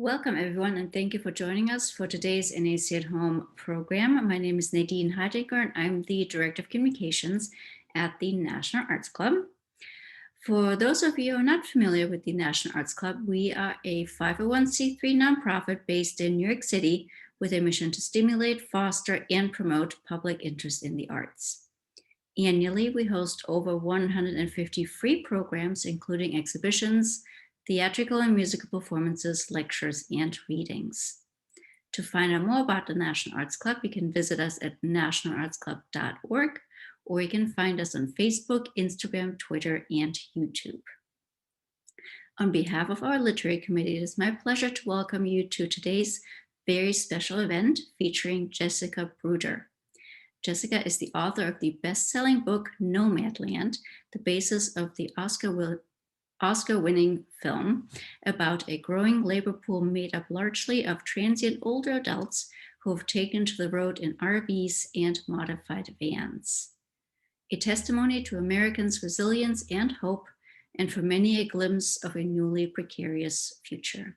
Welcome everyone, and thank you for joining us for today's NAC at Home program. My name is Nadine Heidegger, and I'm the Director of Communications at the National Arts Club. For those of you who are not familiar with the National Arts Club, we are a 501c3 nonprofit based in New York City with a mission to stimulate, foster, and promote public interest in the arts. Annually, we host over 150 free programs, including exhibitions, theatrical and musical performances, lectures, and readings. To find out more about the National Arts Club, you can visit us at nationalartsclub.org, or you can find us on Facebook, Instagram, Twitter, and YouTube. On behalf of our literary committee, it is my pleasure to welcome you to today's very special event featuring Jessica Bruder. Jessica is the author of the best-selling book Nomadland, the basis of the Oscar-winning film about a growing labor pool made up largely of transient older adults who have taken to the road in RVs and modified vans. A testimony to Americans' resilience and hope, and for many a glimpse of a newly precarious future.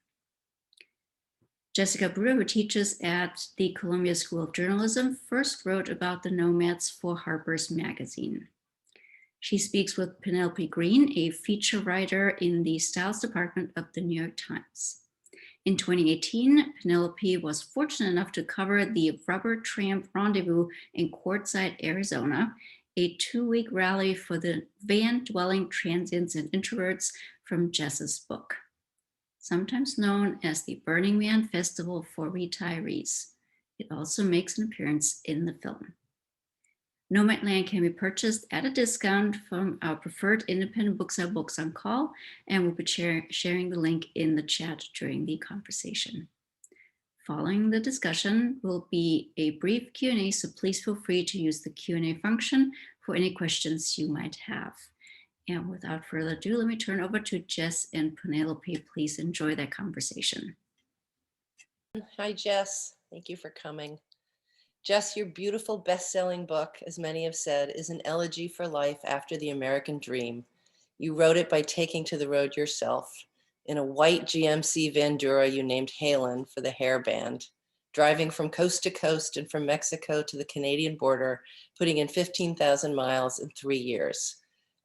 Jessica Bruder, who teaches at the Columbia School of Journalism, first wrote about the nomads for Harper's magazine. She speaks with Penelope Green, a feature writer in the Styles Department of the New York Times. In 2018, Penelope was fortunate enough to cover the Rubber Tramp Rendezvous in Quartzsite, Arizona, a 2-week rally for the van-dwelling transients and introverts from Jess's book, sometimes known as the Burning Man Festival for Retirees. It also makes an appearance in the film. Nomadland can be purchased at a discount from our preferred independent bookseller, Books on Call, and we'll be sharing the link in the chat during the conversation. Following the discussion will be a brief Q&A, so please feel free to use the Q&A function for any questions you might have. And without further ado, let me turn over to Jess and Penelope. Please enjoy that conversation. Hi, Jess. Thank you for coming. Jess, your beautiful best-selling book, as many have said, is an elegy for life after the American dream. You wrote it by taking to the road yourself in a white GMC Vandura you named Halen for the hair band, driving from coast to coast and from Mexico to the Canadian border, putting in 15,000 miles in 3 years.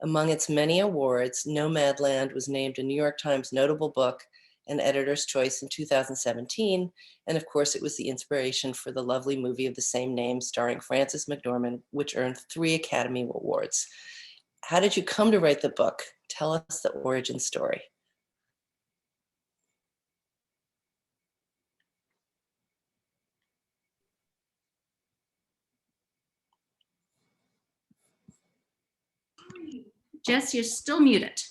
Among its many awards, Nomadland was named a New York Times notable book and Editor's Choice in 2017. And of course, it was the inspiration for the lovely movie of the same name starring Frances McDormand, which earned 3 Academy Awards. How did you come to write the book? Tell us the origin story. Jess, you're still muted.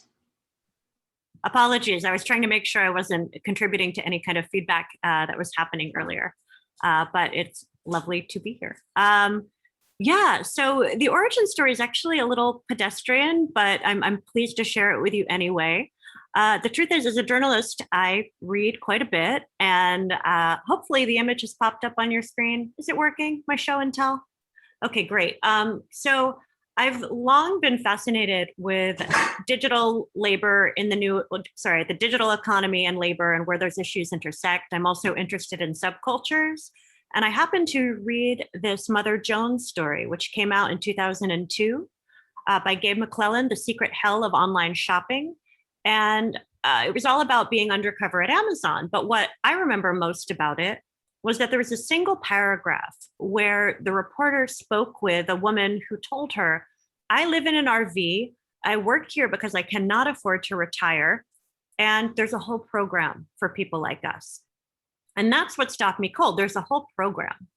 Apologies, I was trying to make sure I wasn't contributing to any kind of feedback that was happening earlier, but it's lovely to be here. Yeah, so the origin story is actually a little pedestrian, but I'm pleased to share it with you anyway. The truth is, as a journalist, I read quite a bit, and hopefully the image has popped up on your screen. Is it working, my show and tell? Okay, great. So I've long been fascinated with digital labor in the digital economy and labor and where those issues intersect. I'm also interested in subcultures. And I happened to read this Mother Jones story, which came out in 2002 by Gabe McClellan, The Secret Hell of Online Shopping. And it was all about being undercover at Amazon. But what I remember most about it was that there was a single paragraph where the reporter spoke with a woman who told her, I live in an RV, I work here because I cannot afford to retire, and there's a whole program for people like us. And that's what stopped me cold. There's a whole program.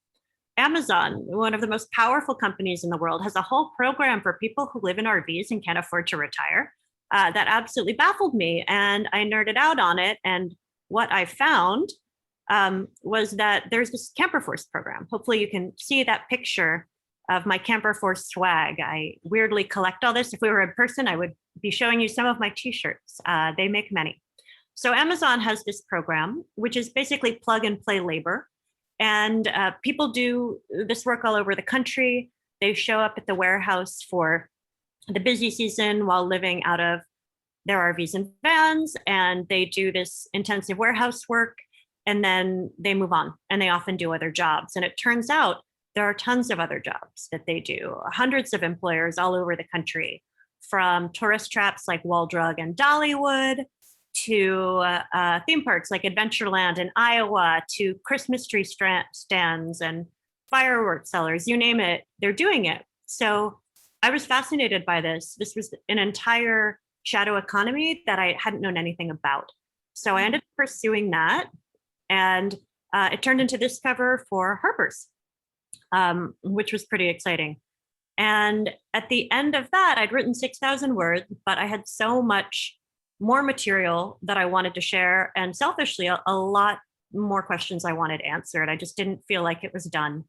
Amazon, one of the most powerful companies in the world, has a whole program for people who live in RVs and can't afford to retire. That absolutely baffled me, and I nerded out on it. And what I found was that there's this Camper Force program. Hopefully you can see that picture of my Camper Force swag. I weirdly collect all this. If we were in person, I would be showing you some of my t-shirts. They make many. So Amazon has this program, which is basically plug and play labor. And people do this work all over the country. They show up at the warehouse for the busy season while living out of their RVs and vans, and they do this intensive warehouse work. and then they move on, and they often do other jobs. And it turns out there are tons of other jobs that they do, hundreds of employers all over the country, from tourist traps like Wall Drug and Dollywood to theme parks like Adventureland in Iowa, to Christmas tree stands and fireworks sellers, you name it, they're doing it. So I was fascinated by this. This was an entire shadow economy that I hadn't known anything about. So I ended up pursuing that, and it turned into this cover for Harper's, which was pretty exciting. And at the end of that, I'd written 6,000 words, but I had so much more material that I wanted to share, and selfishly, a lot more questions I wanted answered. I just didn't feel like it was done.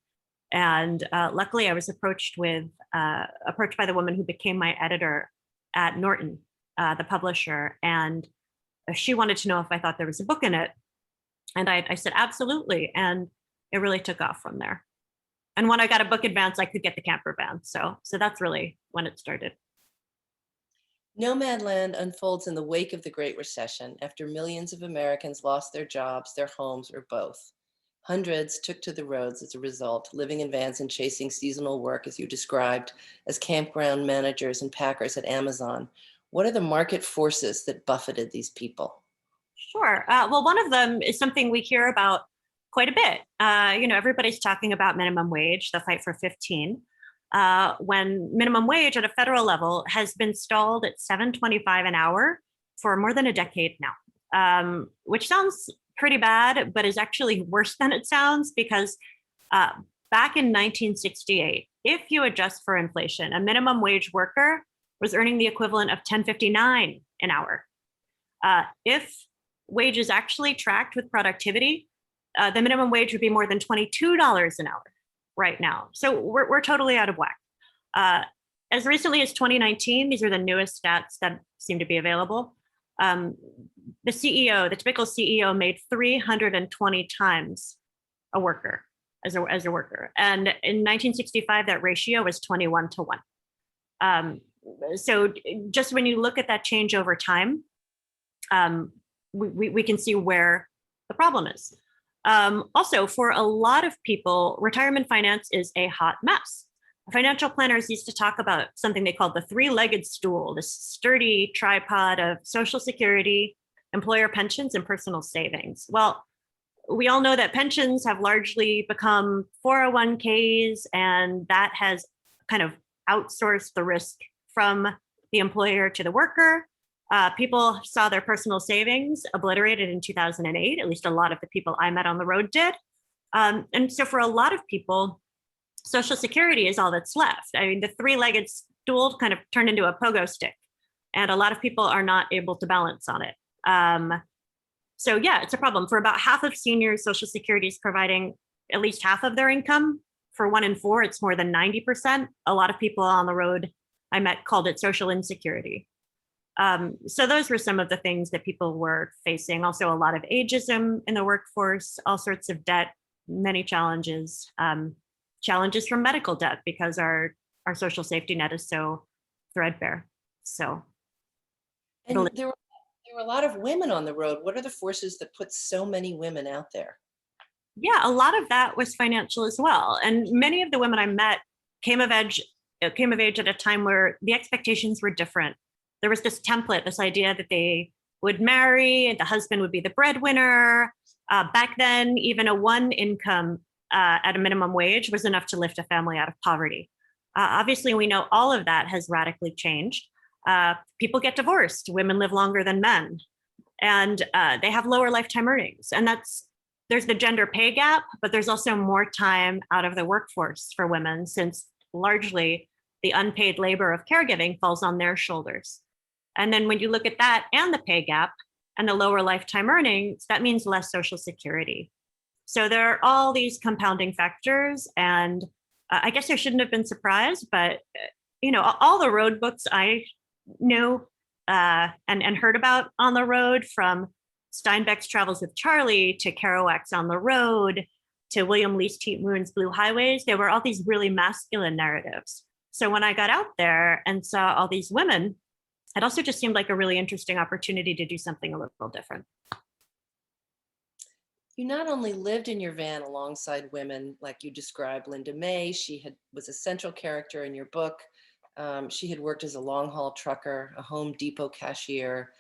And luckily, I was approached by the woman who became my editor at Norton, the publisher, and she wanted to know if I thought there was a book in it. And I said, absolutely. And it really took off from there. And when I got a book advance, I could get the camper van. So that's really when it started. Nomadland unfolds in the wake of the Great Recession after millions of Americans lost their jobs, their homes, or both. Hundreds took to the roads as a result, living in vans and chasing seasonal work, as you described, as campground managers and packers at Amazon. What are the market forces that buffeted these people? Sure. Well, one of them is something we hear about quite a bit. Everybody's talking about minimum wage, the fight for 15. When minimum wage at a federal level has been stalled at $7.25 an hour for more than a decade now, which sounds pretty bad, but is actually worse than it sounds, because back in 1968, if you adjust for inflation, a minimum wage worker was earning the equivalent of $10.59 an hour. If wages actually tracked with productivity, the minimum wage would be more than $22 an hour right now. So we're totally out of whack. As recently as 2019, these are the newest stats that seem to be available. The typical CEO made 320 times a worker as a worker. And in 1965, that ratio was 21 to 1. So just when you look at that change over time, we can see where the problem is. Also, for a lot of people, retirement finance is a hot mess. Financial planners used to talk about something they called the three-legged stool, this sturdy tripod of Social Security, employer pensions, and personal savings. Well, we all know that pensions have largely become 401ks, and that has kind of outsourced the risk from the employer to the worker. People saw their personal savings obliterated in 2008. At least a lot of the people I met on the road did. And so for a lot of people, Social Security is all that's left. I mean, the three-legged stool kind of turned into a pogo stick, and a lot of people are not able to balance on it. So yeah, it's a problem. For about half of seniors, Social Security is providing at least half of their income. For 1 in 4, it's more than 90%. A lot of people on the road I met called it social insecurity. So those were some of the things that people were facing. Also, a lot of ageism in the workforce, all sorts of debt, many challenges, challenges from medical debt, because our social safety net is so threadbare. So, and there were a lot of women on the road. What are the forces that put so many women out there? Yeah, a lot of that was financial as well. And many of the women I met came of age at a time where the expectations were different. There was this template, this idea that they would marry, and the husband would be the breadwinner. Back then, even a one income at a minimum wage was enough to lift a family out of poverty. Obviously, we know all of that has radically changed. People get divorced, women live longer than men, and they have lower lifetime earnings. And there's the gender pay gap, but there's also more time out of the workforce for women, since largely the unpaid labor of caregiving falls on their shoulders. And then when you look at that and the pay gap and the lower lifetime earnings, that means less Social Security. So there are all these compounding factors. And I guess I shouldn't have been surprised, but all the road books I knew and heard about on the road, from Steinbeck's Travels with Charlie to Kerouac's On the Road to William Least Heat Moon's Blue Highways, there were all these really masculine narratives. So when I got out there and saw all these women, it also just seemed like a really interesting opportunity to do something a little different. You not only lived in your van alongside women like you described, Linda May, was a central character in your book. She had worked as a long haul trucker, a Home Depot cashier,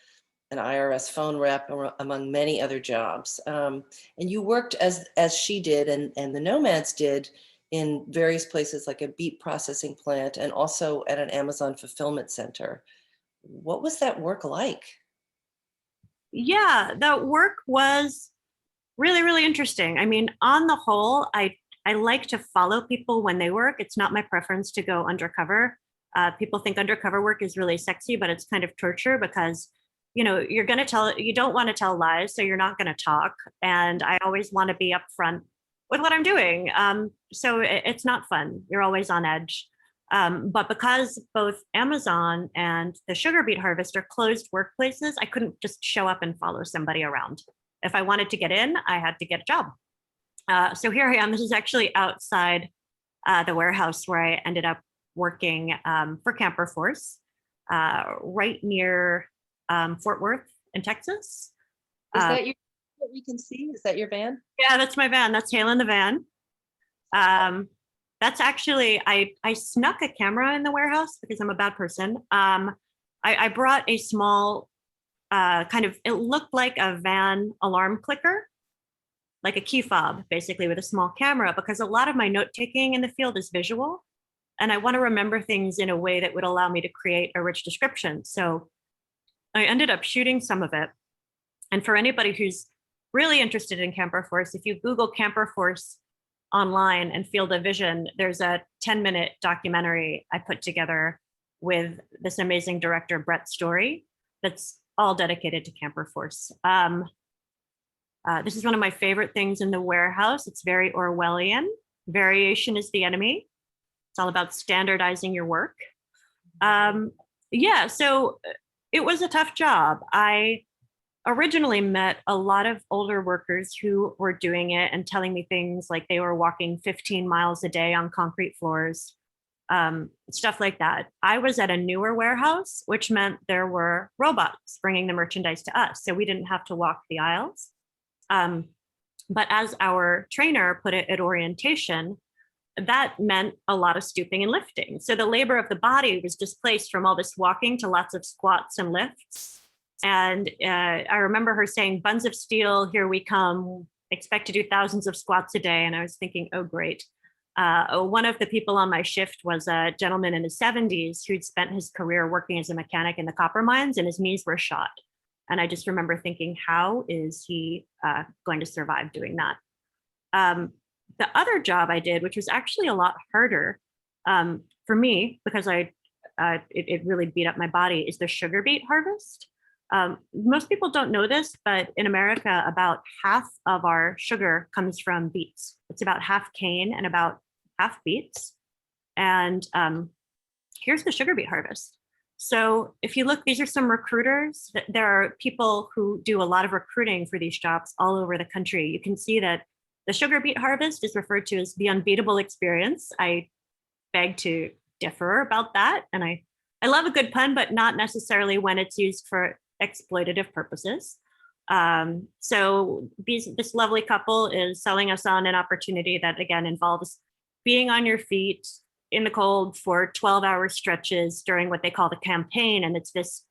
an IRS phone rep, among many other jobs. And you worked as she did and the nomads did in various places like a beet processing plant and also at an Amazon fulfillment center. What was that work like? Yeah, that work was really, really interesting. I mean, on the whole, I like to follow people when they work. It's not my preference to go undercover. People think undercover work is really sexy, but it's kind of torture because, you know, you don't want to tell lies, so you're not going to talk. And I always want to be upfront with what I'm doing. So it's not fun. You're always on edge. But because both Amazon and the sugar beet harvest are closed workplaces, I couldn't just show up and follow somebody around. If I wanted to get in, I had to get a job. So here I am. This is actually outside the warehouse where I ended up working for Camper Force, right near Fort Worth in Texas. Is that what we can see? Is that your van? Yeah, that's my van. That's Hale in the van. That's actually, I snuck a camera in the warehouse because I'm a bad person. I brought a small it looked like a van alarm clicker, like a key fob, basically with a small camera, because a lot of my note taking in the field is visual. And I want to remember things in a way that would allow me to create a rich description. So I ended up shooting some of it. And for anybody who's really interested in Camper Force, if you Google Camper Force online and Field of Vision, there's a 10-minute documentary I put together with this amazing director, Brett Story, that's all dedicated to Camper Force. This is one of my favorite things in the warehouse. It's very Orwellian. Variation is the enemy. It's all about standardizing your work. Yeah, so it was a tough job. I originally met a lot of older workers who were doing it and telling me things like they were walking 15 miles a day on concrete floors, stuff like that. I was at a newer warehouse, which meant there were robots bringing the merchandise to us. So we didn't have to walk the aisles. But as our trainer put it at orientation, that meant a lot of stooping and lifting. So the labor of the body was displaced from all this walking to lots of squats and lifts. And I remember her saying, "Buns of steel, here we come, expect to do thousands of squats a day." And I was thinking, oh, great. One of the people on my shift was a gentleman in his 70s who'd spent his career working as a mechanic in the copper mines, and his knees were shot. And I just remember thinking, how is he going to survive doing that? The other job I did, which was actually a lot harder for me because it really beat up my body, is the sugar beet harvest. Most people don't know this, but in America, about half of our sugar comes from beets. It's about half cane and about half beets. And here's the sugar beet harvest. So if you look, these are some recruiters. There are people who do a lot of recruiting for these jobs all over the country. You can see that the sugar beet harvest is referred to as the unbeatable experience. I beg to differ about that. And I love a good pun, but not necessarily when it's used for exploitative purposes. So this lovely couple is selling us on an opportunity that, again, involves being on your feet in the cold for 12-hour stretches during what they call the campaign. And it's this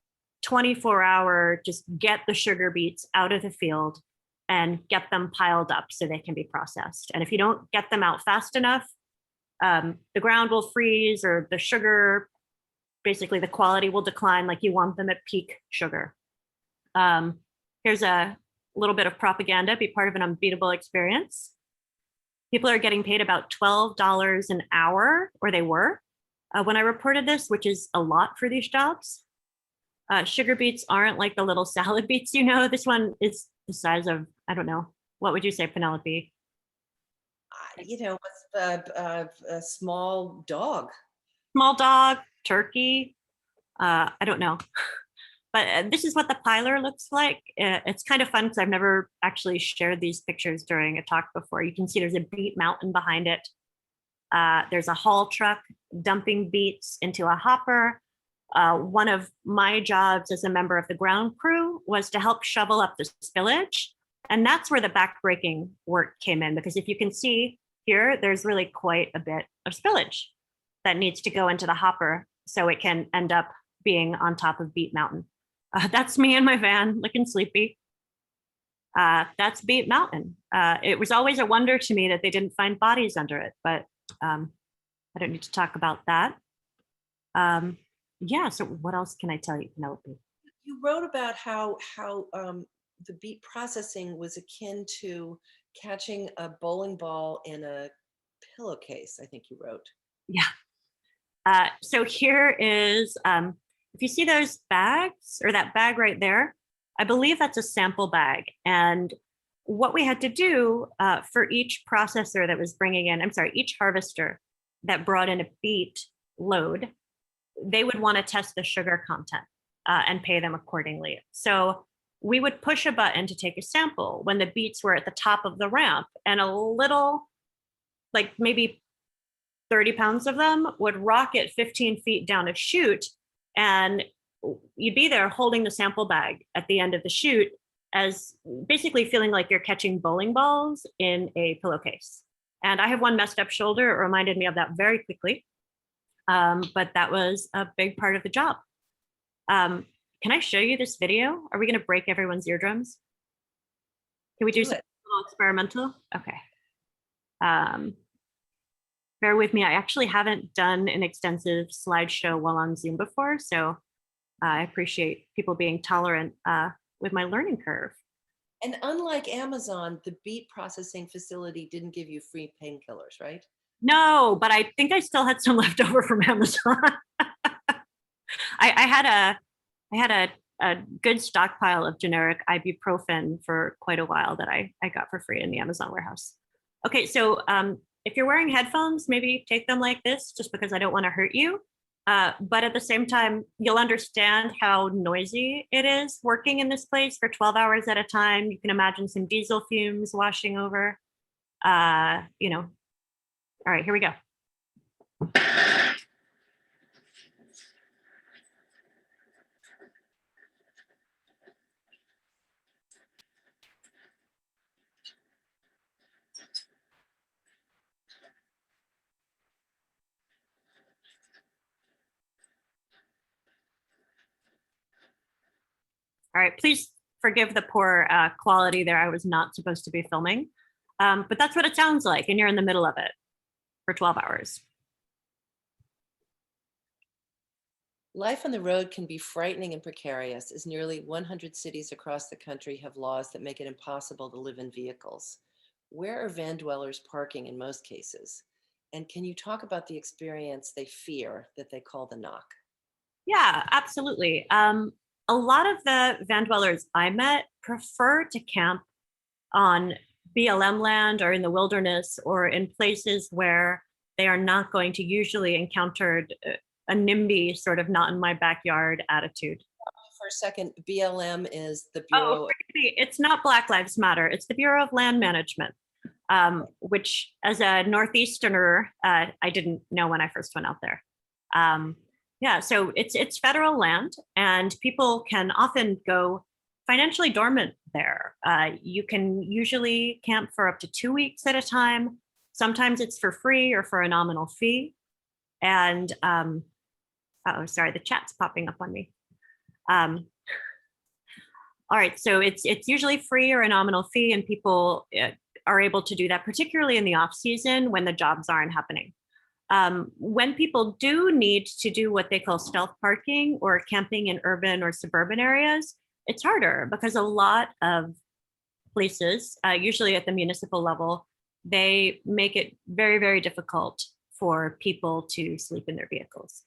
24-hour, just get the sugar beets out of the field and get them piled up so they can be processed. And if you don't get them out fast enough, the ground will freeze, or the sugar, basically the quality will decline, like you want them at peak sugar. Here's a little bit of propaganda, be part of an unbeatable experience. People are getting paid about $12 an hour, or they were. When I reported this, which is a lot for these jobs, sugar beets aren't like the little salad beets, you know. This one is the size of, I don't know, what would you say, Penelope? A small dog. Small dog, turkey, I don't know. But this is what the piler looks like. It's kind of fun because I've never actually shared these pictures during a talk before. You can see there's a beet mountain behind it. There's a haul truck dumping beets into a hopper. One of my jobs as a member of the ground crew was to help shovel up the spillage And that's where the backbreaking work came in, because if you can see here, there's really quite a bit of spillage that needs to go into the hopper so it can end up being on top of Beet Mountain. That's me in my van looking sleepy. That's Beet Mountain. It was always a wonder to me that they didn't find bodies under it, but I don't need to talk about that. Yeah, so what else can I tell you, Penelope? You wrote about how the beet processing was akin to catching a bowling ball in a pillowcase, I think you wrote. Yeah. So here is, if you see those bags, or that bag right there, I believe that's a sample bag. And what we had to do for each processor that was bringing in, each harvester that brought in a beet load, they would want to test the sugar content and pay them accordingly. So we would push a button to take a sample when the beets were at the top of the ramp, and a little, like maybe 30 pounds of them would rocket 15 feet down a chute, and you'd be there holding the sample bag at the end of the chute, as basically feeling like you're catching bowling balls in a pillowcase. And I have one messed up shoulder. It reminded me of that very quickly. But that was a big part of the job. Can I show you this video? Are we going to break everyone's eardrums? Can we do something a little experimental? Okay. Bear with me. I actually haven't done an extensive slideshow while on Zoom before, so I appreciate people being tolerant with my learning curve. And unlike Amazon, the beet processing facility didn't give you free painkillers, right? No, but I think I still had some left over from Amazon. I had a good stockpile of generic ibuprofen for quite a while that I got for free in the Amazon warehouse. Okay, so if you're wearing headphones, maybe take them like this, just because I don't want to hurt you. But at the same time, you'll understand how noisy it is working in this place for 12 hours at a time. You can imagine some diesel fumes washing over. You know. All right, here we go. All right, please forgive the poor quality there. I was not supposed to be filming, but that's what it sounds like, and you're in the middle of it for 12 hours. Life on the road can be frightening and precarious, as nearly 100 cities across the country have laws that make it impossible to live in vehicles. Where are van dwellers parking in most cases? And can you talk about the experience they fear that they call the knock? Yeah, absolutely. A lot of the van dwellers I met prefer to camp on BLM land or in the wilderness or in places where they are not going to usually encounter a NIMBY sort of not in my backyard attitude. For a second, BLM is the Bureau. Oh, it's not Black Lives Matter. It's the Bureau of Land Management, which as a Northeasterner, I didn't know when I first went out there. Yeah, so it's federal land, and people can often go financially dormant there. You can usually camp for up to 2 weeks at a time. Sometimes it's for free or for a nominal fee. And oh, sorry, the chat's popping up on me. All right, so it's usually free or a nominal fee, and people are able to do that, particularly in the off season when the jobs aren't happening. When people do need to do what they call stealth parking or camping in urban or suburban areas, it's harder because a lot of places, usually at the municipal level, they make it very, very difficult for people to sleep in their vehicles.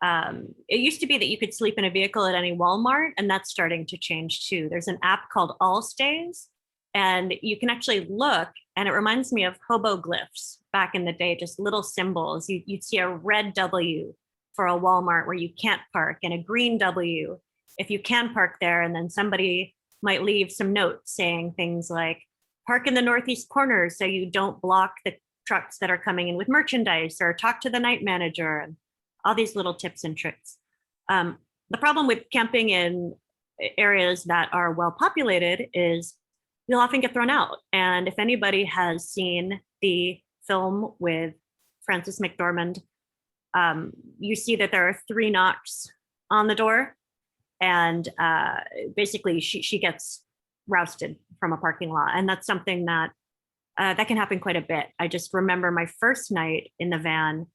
It used to be that you could sleep in a vehicle at any Walmart, and that's starting to change too. There's an app called All Stays, and you can actually look, and it reminds me of hoboglyphs back in the day, just little symbols. You'd see a red W for a Walmart where you can't park, and a green W if you can park there, and then somebody might leave some notes saying things like, park in the northeast corner so you don't block the trucks that are coming in with merchandise, or talk to the night manager, and all these little tips and tricks. The problem with camping in areas that are well populated is you'll often get thrown out. And if anybody has seen the film with Frances McDormand, you see that there are 3 knocks on the door, and basically she gets rousted from a parking lot. And that's something that that can happen quite a bit. I just remember my first night in the van,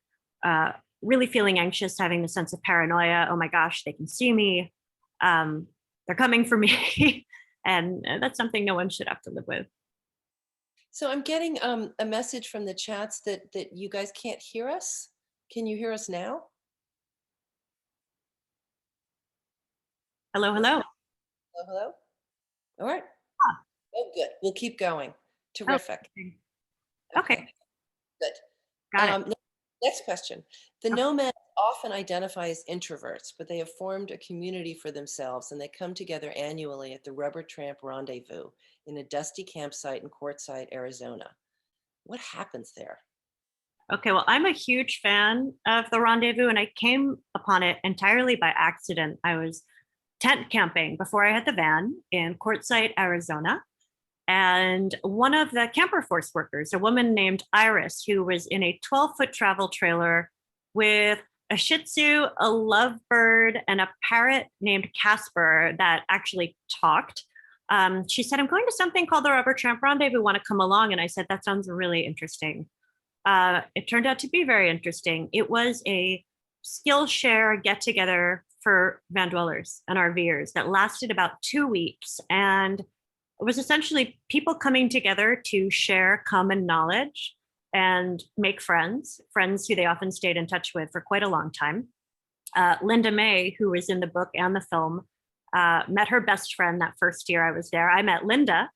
really feeling anxious, having the sense of paranoia. Oh my gosh, they can see me. They're coming for me. And that's something no one should have to live with. So I'm getting a message from the chats that you guys can't hear us. Can you hear us now? Hello, hello. Hello, hello. All right. Ah. Oh, good. We'll keep going. Terrific. Okay. Good. Got it. Next question. The nomads often identify as introverts, but they have formed a community for themselves, and they come together annually at the Rubber Tramp Rendezvous in a dusty campsite in Quartzsite, Arizona. What happens there? Okay, well, I'm a huge fan of the Rendezvous, and I came upon it entirely by accident. I was tent camping before I had the van in Quartzsite, Arizona. And one of the camper force workers, a woman named Iris, who was in a 12-foot travel trailer with a Shih Tzu, a lovebird, and a parrot named Casper that actually talked. She said, I'm going to something called the Rubber Tramp Rendezvous. Want to come along? And I said, that sounds really interesting. It turned out to be very interesting. It was a Skillshare get together for van dwellers and RVers that lasted about 2 weeks. And it was essentially people coming together to share common knowledge and make friends who they often stayed in touch with for quite a long time. Linda May, who was in the book and the film, met her best friend that first year I was there. I met Linda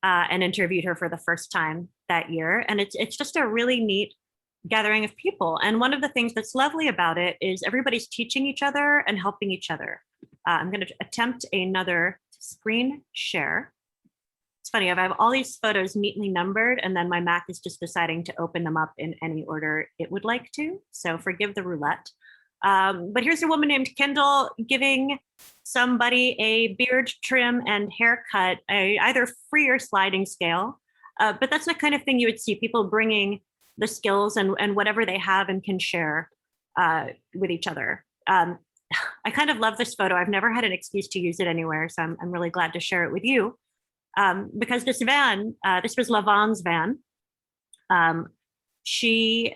and interviewed her for the first time that year. And it's just a really neat gathering of people. And one of the things that's lovely about it is everybody's teaching each other and helping each other. I'm going to attempt another screen share. It's funny, I have all these photos neatly numbered, and then my Mac is just deciding to open them up in any order it would like to. So forgive the roulette. But here's a woman named Kendall giving somebody a beard trim and haircut, either free or sliding scale. But that's the kind of thing you would see, people bringing the skills and whatever they have and can share with each other. I kind of love this photo. I've never had an excuse to use it anywhere, so I'm really glad to share it with you. Because this van, this was Lavon's van. She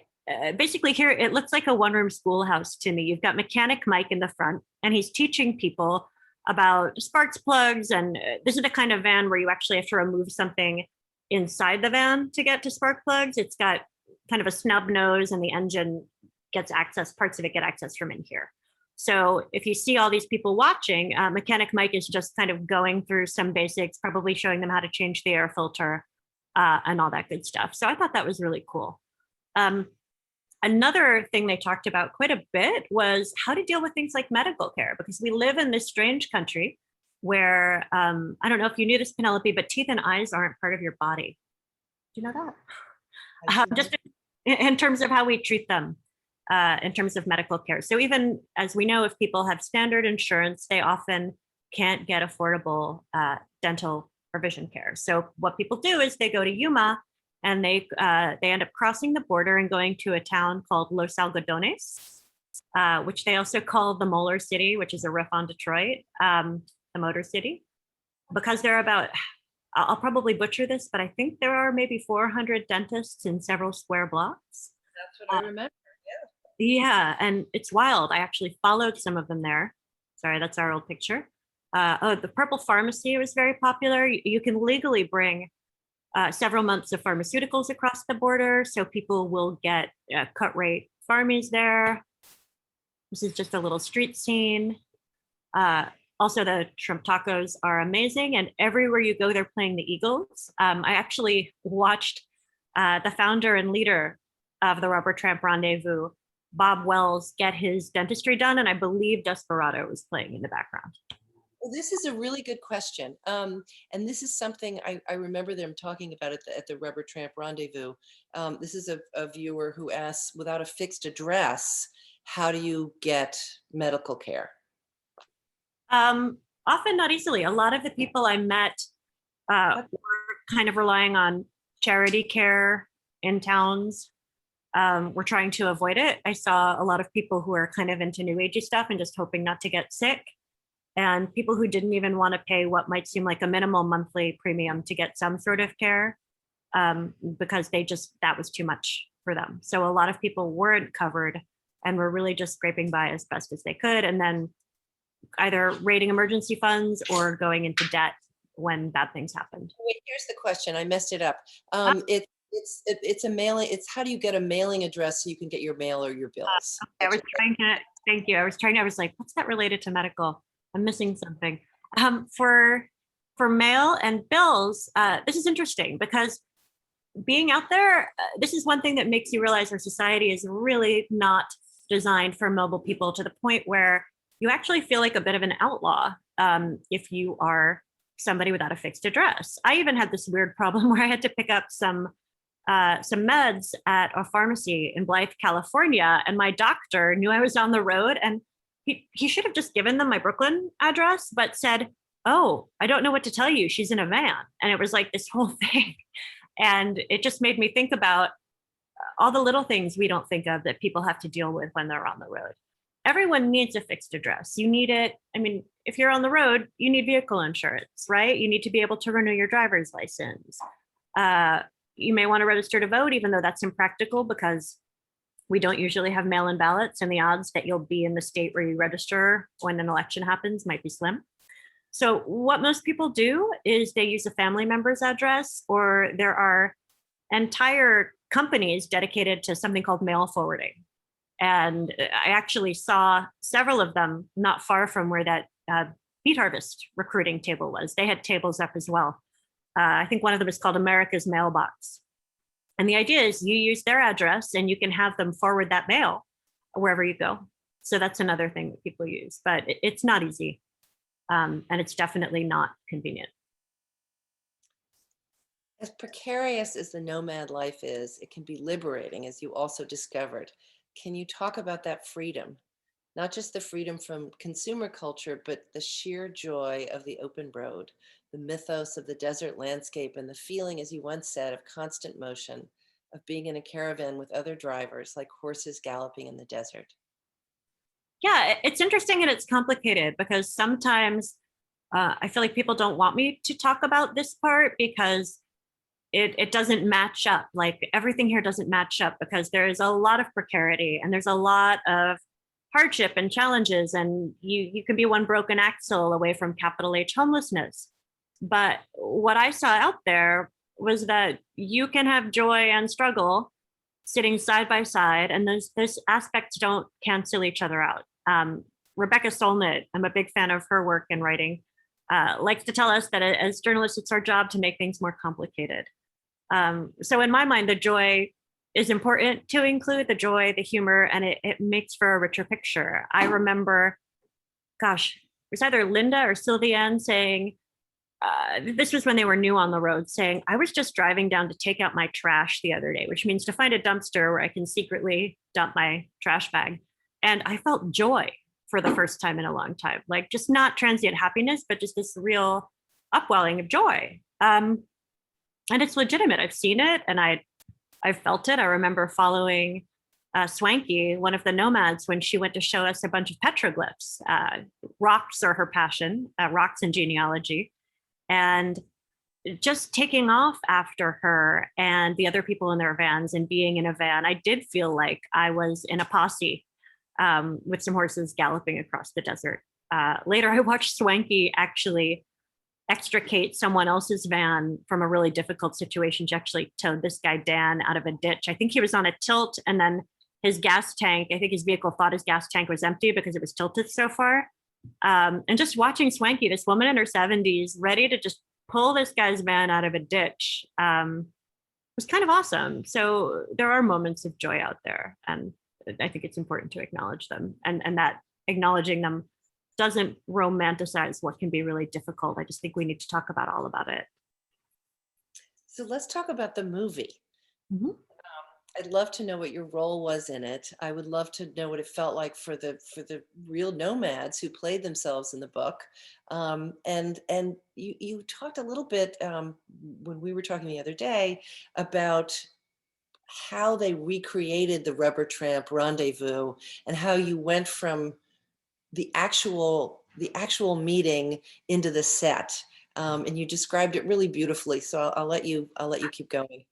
basically here, it looks like a one-room schoolhouse to me. You've got Mechanic Mike in the front, and he's teaching people about sparks plugs. And this is the kind of van where you actually have to remove something inside the van to get to spark plugs. It's got kind of a snub nose, and the engine gets access, parts of it get access from in here. So if you see all these people watching, Mechanic Mike is just kind of going through some basics, probably showing them how to change the air filter and all that good stuff. So I thought that was really cool. Another thing they talked about quite a bit was how to deal with things like medical care, because we live in this strange country where, I don't know if you knew this, Penelope, but teeth and eyes aren't part of your body. Do you know that? Just in terms of how we treat them. In terms of medical care. So even as we know, if people have standard insurance, they often can't get affordable dental or vision care. So what people do is they go to Yuma and they end up crossing the border and going to a town called Los Algodones, which they also call the Molar City, which is a riff on Detroit, the Motor City, because there are about, I'll probably butcher this, but I think there are maybe 400 dentists in several square blocks. That's what I remember. Yeah, and it's wild. I actually followed some of them there. Sorry, that's our old picture. The Purple Pharmacy was very popular. You can legally bring several months of pharmaceuticals across the border, so people will get cut rate pharmacies there. This is just a little street scene. Also, the shrimp tacos are amazing, and everywhere you go, they're playing the Eagles. I actually watched the founder and leader of the Rubber Tramp Rendezvous, Bob Wells, get his dentistry done, and I believe Desperado was playing in the background. Well, this is a really good question. And this is something I remember them talking about at the Rubber Tramp Rendezvous. This is a viewer who asks, without a fixed address, how do you get medical care? Often not easily. A lot of the people I met We're kind of relying on charity care in towns. We're trying to avoid it. I saw a lot of people who are kind of into new agey stuff and just hoping not to get sick, and people who didn't even want to pay what might seem like a minimal monthly premium to get some sort of care, because that was too much for them. So a lot of people weren't covered and were really just scraping by as best as they could, and then either raiding emergency funds or going into debt when bad things happened. Wait, here's the question. I messed it up. It's a mailing. It's how do you get a mailing address so you can get your mail or your bills? I was trying to, thank you. I was like, what's that related to medical? I'm missing something. For mail and bills, this is interesting because being out there, this is one thing that makes you realize our society is really not designed for mobile people, to the point where you actually feel like a bit of an outlaw if you are somebody without a fixed address. I even had this weird problem where I had to pick up some meds at a pharmacy in Blythe, California, and my doctor knew I was on the road, and he should have just given them my Brooklyn address, but said, "Oh, I don't know what to tell you. She's in a van." And it was like this whole thing. And it just made me think about all the little things we don't think of that people have to deal with when they're on the road. Everyone needs a fixed address. You need it. I mean, if you're on the road, you need vehicle insurance, right? You need to be able to renew your driver's license. You may want to register to vote, even though that's impractical because we don't usually have mail-in ballots, and the odds that you'll be in the state where you register when an election happens might be slim. So what most people do is they use a family member's address, or there are entire companies dedicated to something called mail forwarding. And I actually saw several of them not far from where that beet harvest recruiting table was. They had tables up as well. I think one of them is called America's Mailbox. And the idea is you use their address and you can have them forward that mail wherever you go. So that's another thing that people use, but it's not easy. And it's definitely not convenient. As precarious as the nomad life is, it can be liberating, as you also discovered. Can you talk about that freedom? Not just the freedom from consumer culture, but the sheer joy of the open road, the mythos of the desert landscape, and the feeling, as you once said, of constant motion, of being in a caravan with other drivers, like horses galloping in the desert. Yeah, it's interesting and it's complicated because sometimes I feel like people don't want me to talk about this part because it doesn't match up. Like everything here doesn't match up because there's a lot of precarity and there's a lot of hardship and challenges, and you can be one broken axle away from capital H homelessness. But what I saw out there was that you can have joy and struggle sitting side by side, and those aspects don't cancel each other out. Rebecca Solnit, I'm a big fan of her work and writing, likes to tell us that as journalists, it's our job to make things more complicated. So in my mind, the joy is important to include, the joy, the humor, and it makes for a richer picture. I remember, gosh, it was either Linda or Sylvia Ann saying, this was when they were new on the road, saying, I was just driving down to take out my trash the other day, which means to find a dumpster where I can secretly dump my trash bag. And I felt joy for the first time in a long time, like just not transient happiness, but just this real upwelling of joy. And it's legitimate. I've seen it and I've felt it. I remember following Swanky, one of the nomads, when she went to show us a bunch of petroglyphs. Rocks are her passion, rocks and genealogy. And just taking off after her and the other people in their vans and being in a van, I did feel like I was in a posse with some horses galloping across the desert. Later, I watched Swanky actually extricate someone else's van from a really difficult situation. She actually towed this guy, Dan, out of a ditch. I think he was on a tilt, and then his gas tank, I think his vehicle thought his gas tank was empty because it was tilted so far. And just watching Swanky, this woman in her 70s, ready to just pull this guy's van out of a ditch, was kind of awesome. So there are moments of joy out there, and I think it's important to acknowledge them, and that acknowledging them doesn't romanticize what can be really difficult. I just think we need to talk about all about it. So let's talk about the movie. Mm-hmm. I'd love to know what your role was in it. I would love to know what it felt like for the real nomads who played themselves in the book. And you talked a little bit when we were talking the other day about how they recreated the rubber tramp rendezvous and how you went from the actual meeting into the set. And you described it really beautifully. So I'll let you keep going.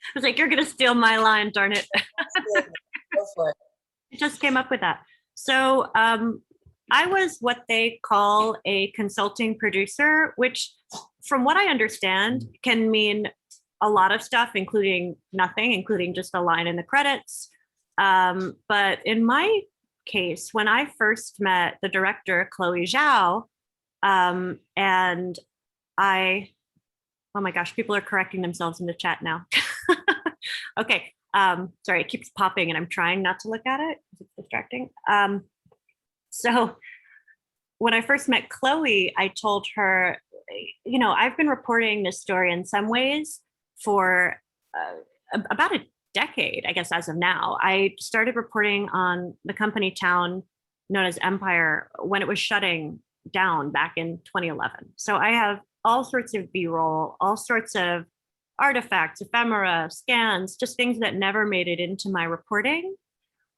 I was like, you're going to steal my line, darn it. Go for it. I just came up with that. So I was what they call a consulting producer, which from what I understand can mean a lot of stuff, including nothing, including just a line in the credits. But in my case, when I first met the director, Chloe Zhao, and oh my gosh, people are correcting themselves in the chat now. Okay, sorry, it keeps popping and I'm trying not to look at it. It's distracting. So when I first met Chloe, I told her, you know, I've been reporting this story in some ways for about a decade, I guess, as of now. I started reporting on the company town known as Empire when it was shutting down back in 2011. So I have all sorts of B-roll, all sorts of artifacts, ephemera, scans, just things that never made it into my reporting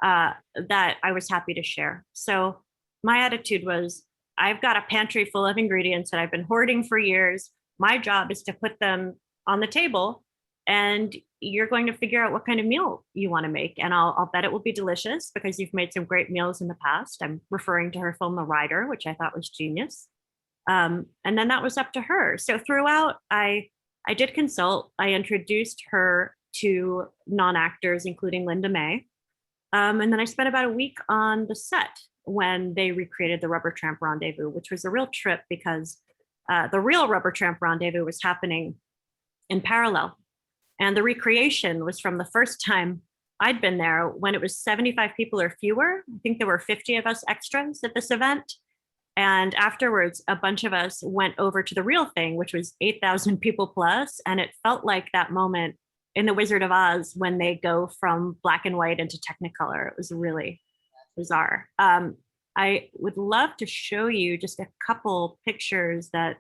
that I was happy to share. So my attitude was, I've got a pantry full of ingredients that I've been hoarding for years. My job is to put them on the table, and you're going to figure out what kind of meal you want to make. And I'll bet it will be delicious because you've made some great meals in the past. I'm referring to her film, The Rider, which I thought was genius. And then that was up to her. So throughout, I did consult. I introduced her to non-actors, including Linda May. And then I spent about a week on the set when they recreated the Rubber Tramp Rendezvous, which was a real trip because the real Rubber Tramp Rendezvous was happening in parallel. And the recreation was from the first time I'd been there when it was 75 people or fewer. I think there were 50 of us extras at this event. And afterwards, a bunch of us went over to the real thing, which was 8,000 people plus. And it felt like that moment in The Wizard of Oz when they go from black and white into Technicolor. It was really bizarre. I would love to show you just a couple pictures that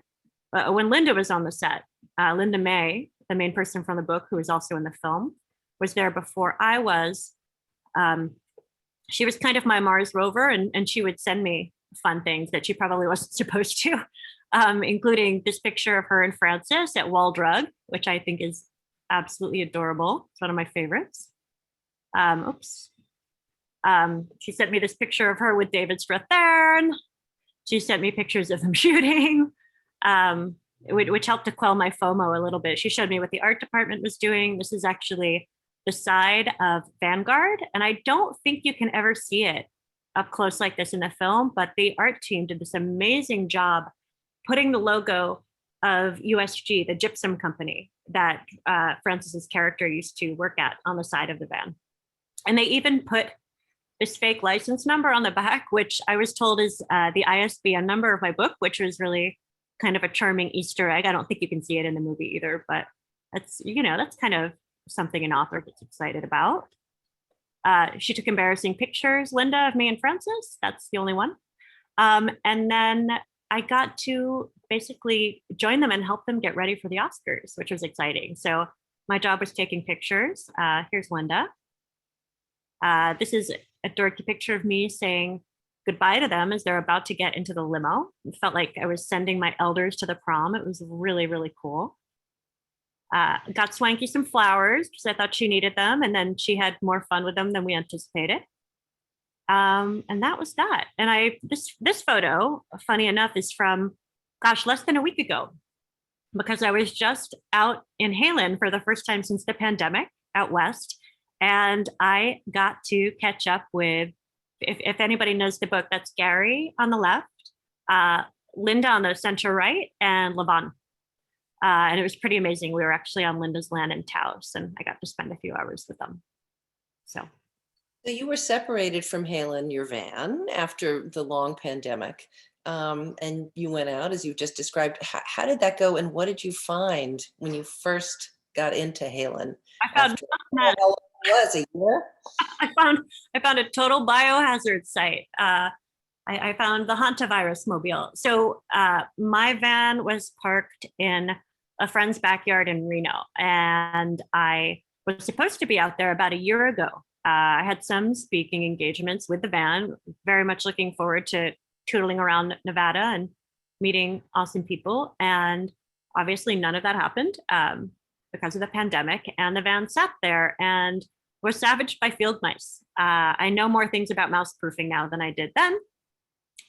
when Linda was on the set, Linda May, the main person from the book, who was also in the film, was there before I was. She was kind of my Mars rover, and she would send me fun things that she probably wasn't supposed to, including this picture of her and Frances at Wall Drug, which I think is absolutely adorable. It's one of my favorites. Oops. She sent me this picture of her with David Strathairn. She sent me pictures of them shooting, which helped to quell my FOMO a little bit. She showed me what the art department was doing. This is actually the side of Vanguard, and I don't think you can ever see it up close like this in the film, but the art team did this amazing job putting the logo of USG, the gypsum company that Frances's character used to work at, on the side of the van. And they even put this fake license number on the back, which I was told is the ISBN number of my book, which was really kind of a charming Easter egg. I don't think you can see it in the movie either, but that's, you know, that's kind of something an author gets excited about. She took embarrassing pictures, Linda, of me and Frances. That's the only one. And then I got to basically join them and help them get ready for the Oscars, which was exciting. So my job was taking pictures. Here's Linda. This is a dorky picture of me saying goodbye to them as they're about to get into the limo. It felt like I was sending my elders to the prom. It was really, really cool. Got Swanky some flowers because I thought she needed them, and then she had more fun with them than we anticipated. And that was that. And this photo, funny enough, is from, gosh, less than a week ago, because I was just out in Halen for the first time since the pandemic out west. And I got to catch up with, if anybody knows the book, that's Gary on the left, Linda on the center right, and Levon. And it was pretty amazing. We were actually on Linda's land in Taos, and I got to spend a few hours with them. So you were separated from Halen, your van, after the long pandemic, and you went out, as you just described. How did that go, and what did you find when you first got into Halen? I found was a year? I found a total biohazard site. I found the hantavirus mobile. So my van was parked in a friend's backyard in Reno, and I was supposed to be out there about a year ago. I had some speaking engagements with the van, very much looking forward to tootling around Nevada and meeting awesome people. And obviously none of that happened because of the pandemic, and the van sat there and was savaged by field mice. I know more things about mouse proofing now than I did then.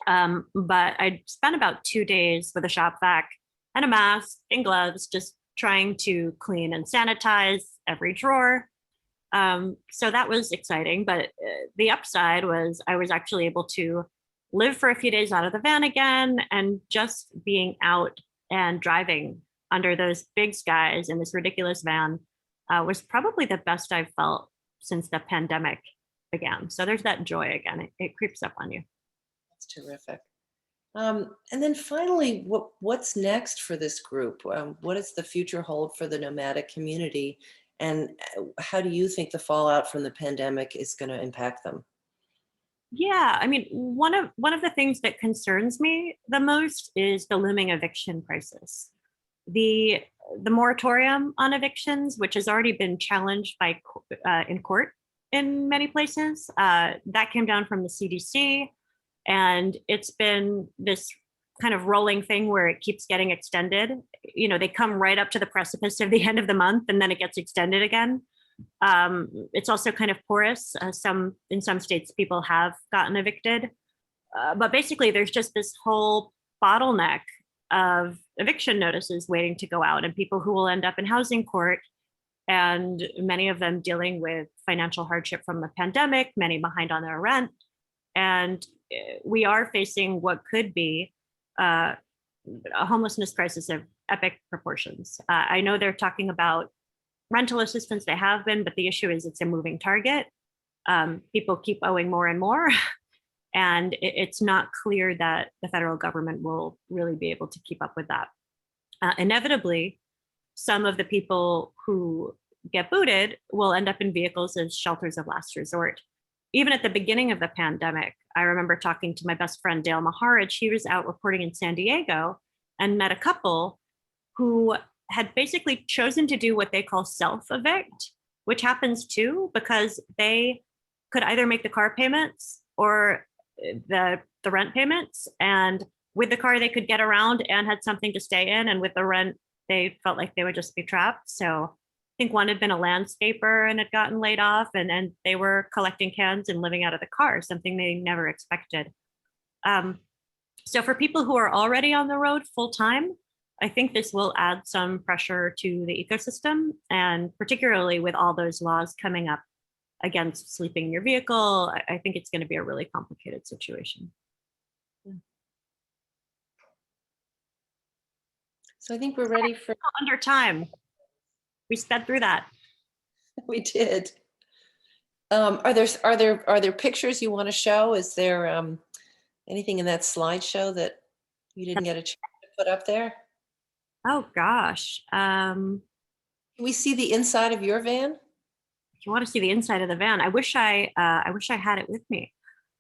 But I spent about 2 days with a shop vac and a mask and gloves, just trying to clean and sanitize every drawer. So that was exciting, but the upside was I was actually able to live for a few days out of the van again, and just being out and driving under those big skies in this ridiculous van was probably the best I've felt since the pandemic began. So there's that joy again. It creeps up on you. That's terrific. And then finally, what's next for this group? What does the future hold for the nomadic community? And how do you think the fallout from the pandemic is going to impact them? Yeah, I mean, one of the things that concerns me the most is the looming eviction crisis. The moratorium on evictions, which has already been challenged by in court in many places, that came down from the CDC, and it's been this kind of rolling thing where it keeps getting extended. You know, they come right up to the precipice of the end of the month, and then it gets extended again. It's also kind of porous. In some states, people have gotten evicted, but basically there's just this whole bottleneck of eviction notices waiting to go out, and people who will end up in housing court, and many of them dealing with financial hardship from the pandemic, many behind on their rent. And we are facing what could be a homelessness crisis of epic proportions. I know they're talking about rental assistance, they have been, but the issue is it's a moving target. People keep owing more and more, and it's not clear that the federal government will really be able to keep up with that. Inevitably, some of the people who get booted will end up in vehicles as shelters of last resort. Even at the beginning of the pandemic, I remember talking to my best friend, Dale Maharaj. He was out reporting in San Diego and met a couple who had basically chosen to do what they call self-evict, which happens too, because they could either make the car payments or the rent payments. And with the car, they could get around and had something to stay in. And with the rent, they felt like they would just be trapped. So I think one had been a landscaper and had gotten laid off, and they were collecting cans and living out of the car, something they never expected. So for people who are already on the road full time, I think this will add some pressure to the ecosystem, and particularly with all those laws coming up against sleeping in your vehicle, I think it's going to be a really complicated situation. So I think we're ready for under time. We sped through that. We did. Are there pictures you want to show? Is there anything in that slideshow that you didn't get a chance to put up there? Oh gosh. Can we see the inside of your van? If you want to see the inside of the van, I wish I had it with me.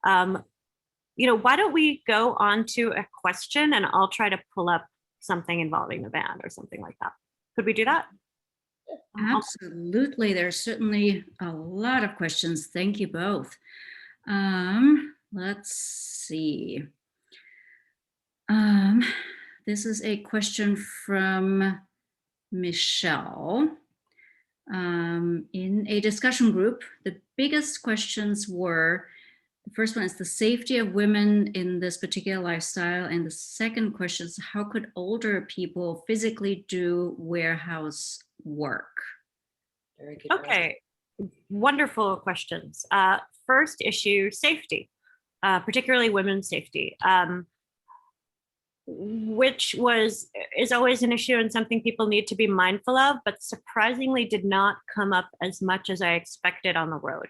Why don't we go on to a question, and I'll try to pull up something involving the van or something like that. Could we do that? Absolutely. There's certainly a lot of questions. Thank you both. Let's see. This is a question from Michelle. In a discussion group, the biggest questions were, the first one is the safety of women in this particular lifestyle. And the second question is, how could older people physically do warehouse work? Very good. Okay, wonderful questions. First issue, safety, particularly women's safety, which is always an issue and something people need to be mindful of, but surprisingly did not come up as much as I expected on the road.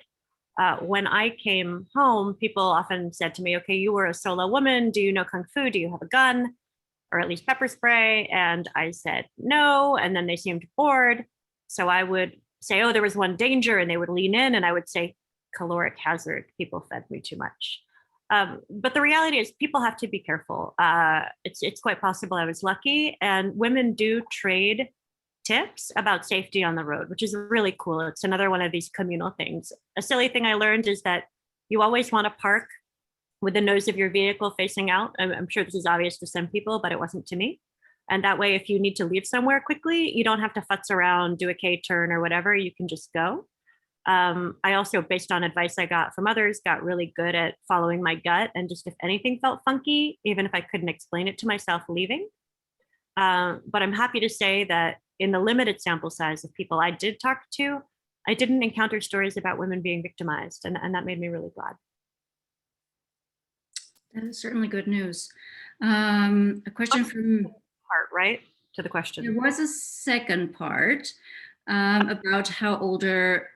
When I came home, people often said to me, okay, you were a solo woman. Do you know Kung Fu? Do you have a gun? Or at least pepper spray? And I said, no. And then they seemed bored. So I would say, oh, there was one danger, and they would lean in, and I would say, caloric hazard, people fed me too much. But the reality is people have to be careful. It's quite possible I was lucky, and women do trade tips about safety on the road, which is really cool. It's another one of these communal things. A silly thing I learned is that you always want to park with the nose of your vehicle facing out. I'm sure this is obvious to some people, but it wasn't to me. And that way, if you need to leave somewhere quickly, you don't have to futz around, do a K-turn or whatever, you can just go. I also, based on advice I got from others, got really good at following my gut. And just if anything felt funky, even if I couldn't explain it to myself, leaving. But I'm happy to say that in the limited sample size of people I did talk to, I didn't encounter stories about women being victimized. And that made me really glad. That is certainly good news. A question from... Part, right? To the question. There was a second part about how older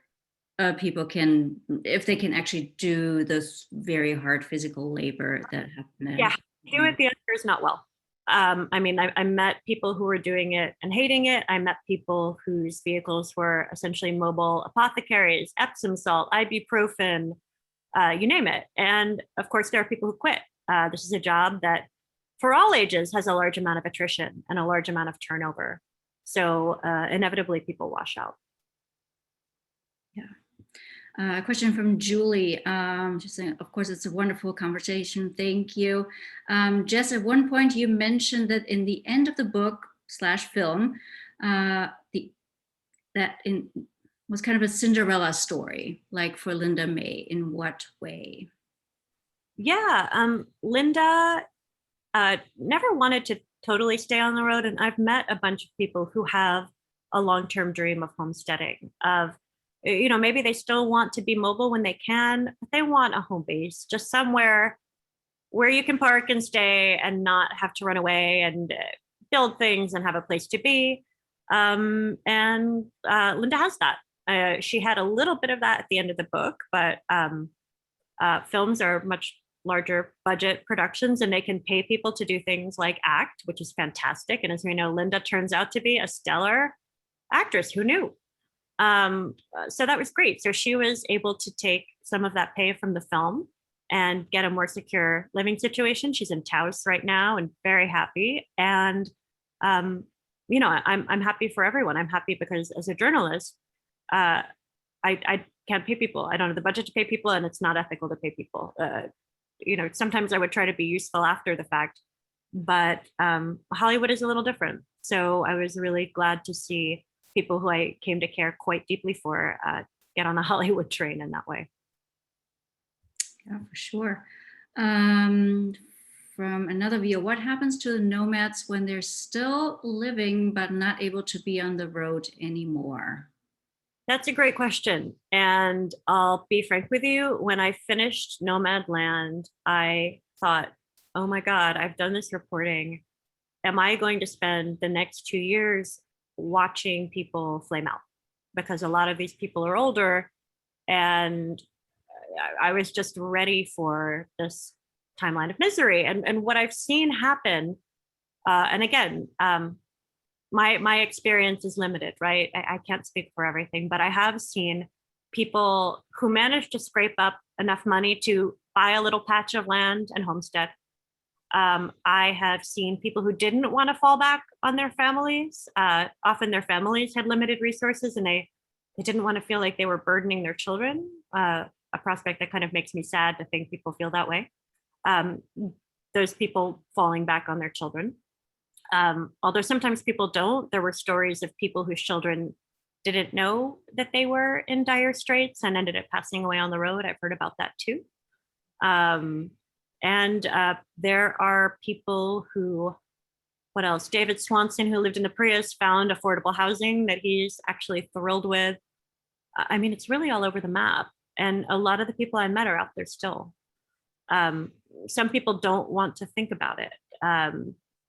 people can, if they can actually do this very hard physical labor that happened. Yeah, do it. The answer is not well. I mean, I met people who were doing it and hating it. I met people whose vehicles were essentially mobile apothecaries, Epsom salt, ibuprofen, you name it. And of course, there are people who quit. This is a job that for all ages has a large amount of attrition and a large amount of turnover. So inevitably people wash out. Yeah. A question from Julie. Just saying, of course, it's a wonderful conversation. Thank you. Jess, at one point you mentioned that in the end of the book / film, was kind of a Cinderella story, like for Linda May. In what way? Yeah, Linda never wanted to totally stay on the road. And I've met a bunch of people who have a long-term dream of homesteading, of, you know, maybe they still want to be mobile when they can, but they want a home base, just somewhere where you can park and stay and not have to run away and build things and have a place to be. And Linda has that. She had a little bit of that at the end of the book, but films are much larger budget productions and they can pay people to do things like act, which is fantastic. And as we know, Linda turns out to be a stellar actress. Who knew? So that was great. So she was able to take some of that pay from the film and get a more secure living situation. She's in Taos right now and very happy. And, you know, I'm happy for everyone. I'm happy because as a journalist, I can't pay people. I don't have the budget to pay people and it's not ethical to pay people. You know, sometimes I would try to be useful after the fact, but Hollywood is a little different. So I was really glad to see people who I came to care quite deeply for get on the Hollywood train in that way. Yeah, for sure. From another viewer, what happens to the nomads when they're still living but not able to be on the road anymore? That's a great question. And I'll be frank with you, when I finished Nomadland, I thought, oh my God, I've done this reporting. Am I going to spend the next 2 years watching people flame out? Because a lot of these people are older and I was just ready for this timeline of misery. And what I've seen happen, and again, my experience is limited, right? I can't speak for everything, but I have seen people who managed to scrape up enough money to buy a little patch of land and homestead. I have seen people who didn't want to fall back on their families. Often their families had limited resources and they didn't want to feel like they were burdening their children, a prospect that kind of makes me sad to think people feel that way. Those people falling back on their children. Although sometimes people don't, there were stories of people whose children didn't know that they were in dire straits and ended up passing away on the road. I've heard about that too. And there are people who, what else? David Swanson, who lived in the Prius, found affordable housing that he's actually thrilled with. I mean, it's really all over the map. And a lot of the people I met are out there still. Some people don't want to think about it.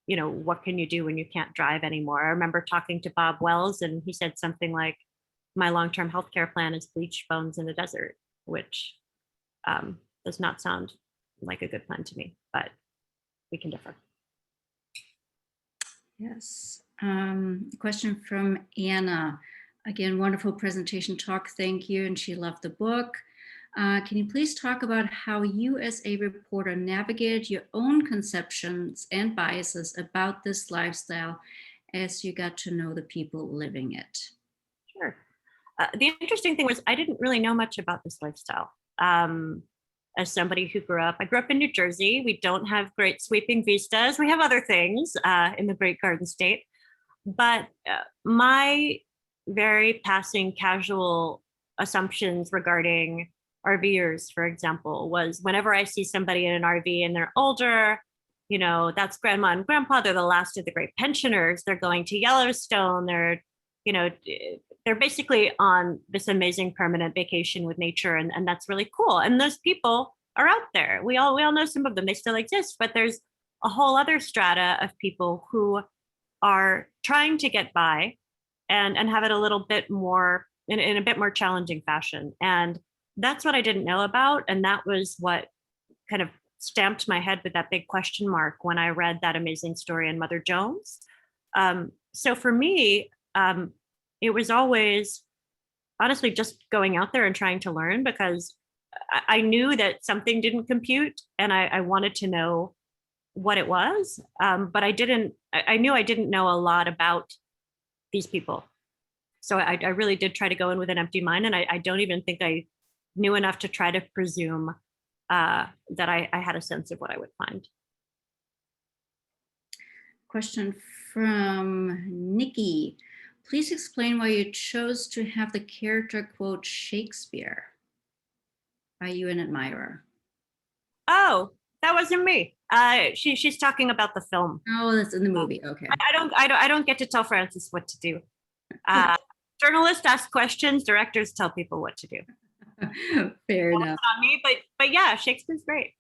You know, what can you do when you can't drive anymore? I remember talking to Bob Wells and he said something like, my long-term healthcare plan is bleach bones in the desert, which does not sound like a good plan to me, but we can differ. Yes. A question from Anna. Again, wonderful presentation talk. Thank you. And she loved the book. Can you please talk about how you as a reporter navigated your own conceptions and biases about this lifestyle as you got to know the people living it? Sure. The interesting thing was I didn't really know much about this lifestyle. As somebody who I grew up in New Jersey. We don't have great sweeping vistas. We have other things in the Great Garden State. But my very passing casual assumptions regarding RVers, for example, was whenever I see somebody in an RV and they're older, you know, that's grandma and grandpa, they're the last of the great pensioners, they're going to Yellowstone, they're, you know, they're basically on this amazing permanent vacation with nature, and that's really cool. And those people are out there. We all know some of them, they still exist, but there's a whole other strata of people who are trying to get by and have it a little bit more in a bit more challenging fashion. And that's what I didn't know about. And that was what kind of stamped my head with that big question mark when I read that amazing story in Mother Jones. So for me, it was always honestly just going out there and trying to learn, because I knew that something didn't compute and I wanted to know what it was. But I knew I didn't know a lot about these people. So I really did try to go in with an empty mind. And I don't even think I knew enough to try to presume that I had a sense of what I would find. Question from Nikki. Please explain why you chose to have the character quote Shakespeare. Are you an admirer? Oh, that wasn't me. She's talking about the film. Oh, that's in the movie. Okay. I don't get to tell Frances what to do. Journalists ask questions, directors tell people what to do. Fair enough. Not me, but yeah, Shakespeare's great.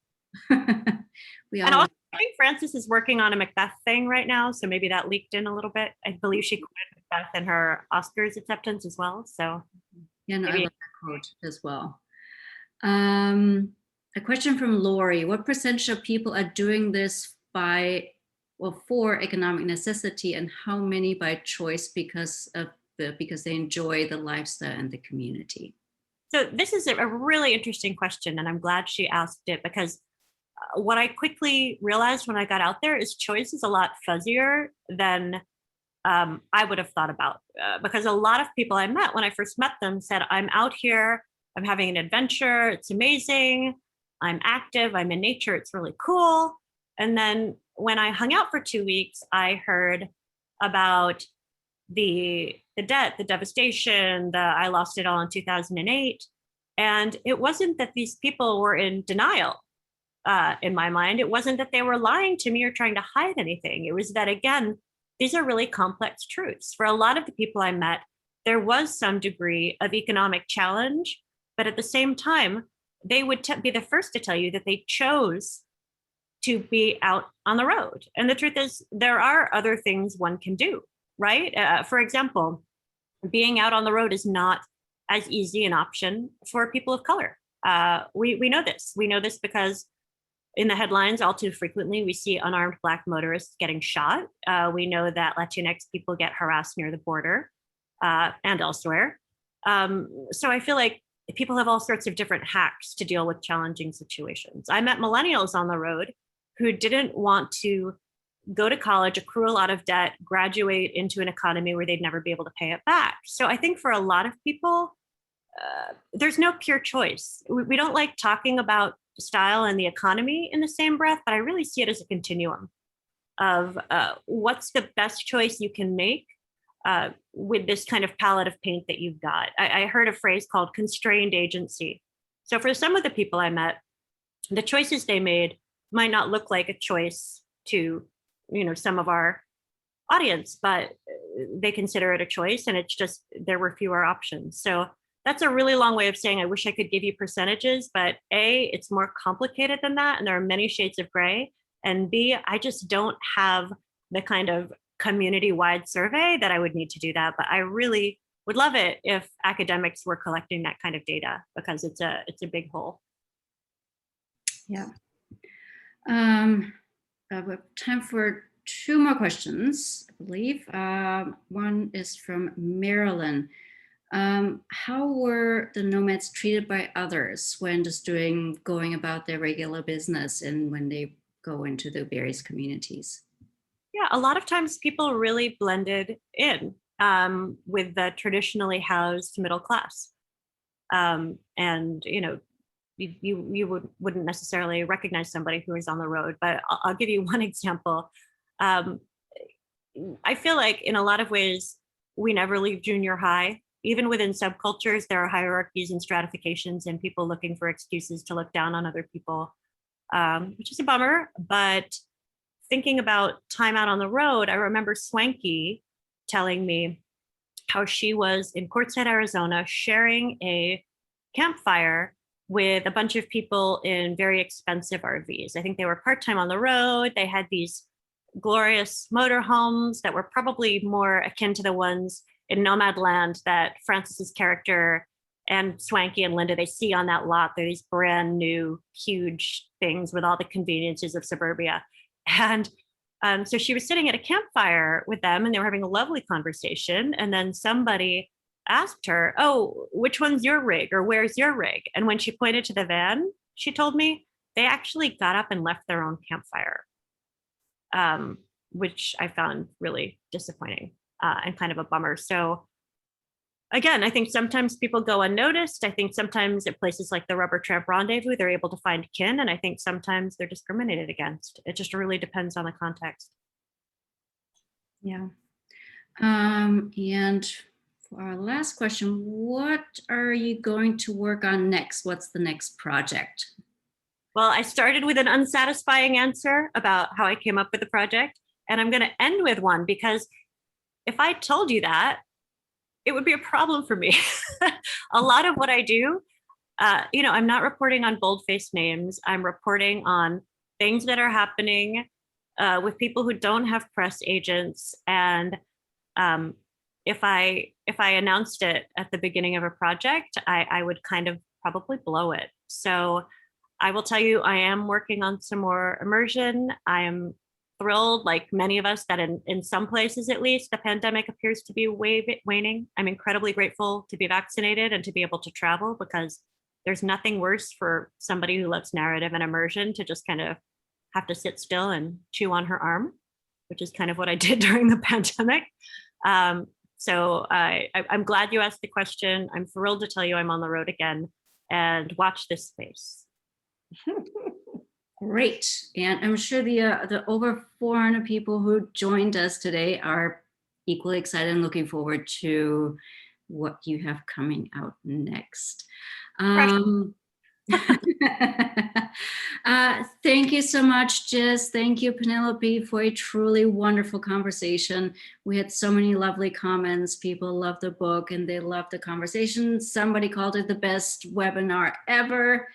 And also, I think Frances is working on a Macbeth thing right now, so maybe that leaked in a little bit. I believe she quoted Macbeth in her Oscars acceptance as well. So yeah, no, I love that quote as well. A question from Lori. What percentage of people are doing this for economic necessity, and how many by choice because they enjoy the lifestyle and the community? So this is a really interesting question, and I'm glad she asked it, because what I quickly realized when I got out there is choice is a lot fuzzier than I would have thought about, because a lot of people I met when I first met them said, I'm out here, I'm having an adventure, it's amazing, I'm active, I'm in nature, it's really cool. And then when I hung out for 2 weeks, I heard about the debt, the devastation, I lost it all in 2008. And it wasn't that these people were in denial. In my mind, it wasn't that they were lying to me or trying to hide anything. It was that, again, these are really complex truths. For a lot of the people I met, there was some degree of economic challenge, but at the same time, they would be the first to tell you that they chose to be out on the road. And the truth is, there are other things one can do, right? For example, being out on the road is not as easy an option for people of color. We know this. We know this because in the headlines, all too frequently, we see unarmed Black motorists getting shot. We know that Latinx people get harassed near the border and elsewhere. So I feel like people have all sorts of different hacks to deal with challenging situations. I met millennials on the road who didn't want to go to college, accrue a lot of debt, graduate into an economy where they'd never be able to pay it back. So I think for a lot of people, there's no pure choice. We don't like talking about style and the economy in the same breath, but I really see it as a continuum of what's the best choice you can make with this kind of palette of paint that you've got. I heard a phrase called constrained agency. So for some of the people I met, the choices they made might not look like a choice to, some of our audience, but they consider it a choice, and it's just there were fewer options. So that's a really long way of saying I wish I could give you percentages, but A, it's more complicated than that, and there are many shades of gray. And B, I just don't have the kind of community-wide survey that I would need to do that. But I really would love it if academics were collecting that kind of data, because it's a big hole. Yeah. We have time for 2 more questions, I believe. One is from Marilyn. How were the nomads treated by others when just going about their regular business and when they go into the various communities? Yeah, a lot of times people really blended in with the traditionally housed middle class. And you wouldn't necessarily recognize somebody who is on the road, but I'll give you one example. Um, I feel like in a lot of ways, we never leave junior high. Even within subcultures, there are hierarchies and stratifications, and people looking for excuses to look down on other people, which is a bummer. But thinking about time out on the road, I remember Swanky telling me how she was in Quartzsite, Arizona, sharing a campfire with a bunch of people in very expensive RVs. I think they were part-time on the road. They had these glorious motorhomes that were probably more akin to the ones in Nomadland that Frances's character and Swanky and Linda, they see on that lot. They're these brand new, huge things with all the conveniences of suburbia. And so she was sitting at a campfire with them and they were having a lovely conversation. And then somebody asked her, "Oh, which one's your rig, or where's your rig?" And when she pointed to the van, she told me they actually got up and left their own campfire, which I found really disappointing and kind of a bummer. So again, I think sometimes people go unnoticed. I think sometimes at places like the Rubber Tramp Rendezvous, they're able to find kin. And I think sometimes they're discriminated against. It just really depends on the context. Yeah. And for our last question, what are you going to work on next? What's the next project? Well, I started with an unsatisfying answer about how I came up with the project. And I'm going to end with one, because if I told you that, it would be a problem for me. A lot of what I do, I'm not reporting on bold-faced names. I'm reporting on things that are happening with people who don't have press agents. And if I announced it at the beginning of a project, I would kind of probably blow it. So I will tell you, I am working on some more immersion. I am thrilled, like many of us, that in some places at least, the pandemic appears to be waning. I'm incredibly grateful to be vaccinated and to be able to travel, because there's nothing worse for somebody who loves narrative and immersion to just kind of have to sit still and chew on her arm, which is kind of what I did during the pandemic. So I'm glad you asked the question. I'm thrilled to tell you I'm on the road again, and watch this space. Great. And I'm sure the over 400 people who joined us today are equally excited and looking forward to what you have coming out next. Thank you so much, Jess. Thank you, Penelope, for a truly wonderful conversation. We had so many lovely comments. People loved the book and they loved the conversation. Somebody called it the best webinar ever.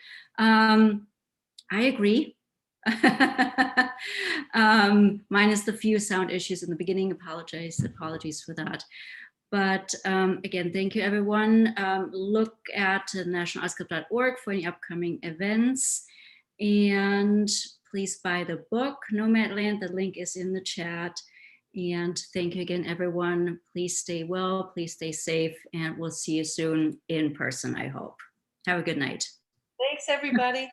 I agree. Minus the few sound issues in the beginning. Apologies for that. But again, thank you, everyone. Look at nationalartsclub.org for any upcoming events. And please buy the book, Nomadland. The link is in the chat. And thank you again, everyone. Please stay well, please stay safe, and we'll see you soon in person, I hope. Have a good night. Thanks, everybody.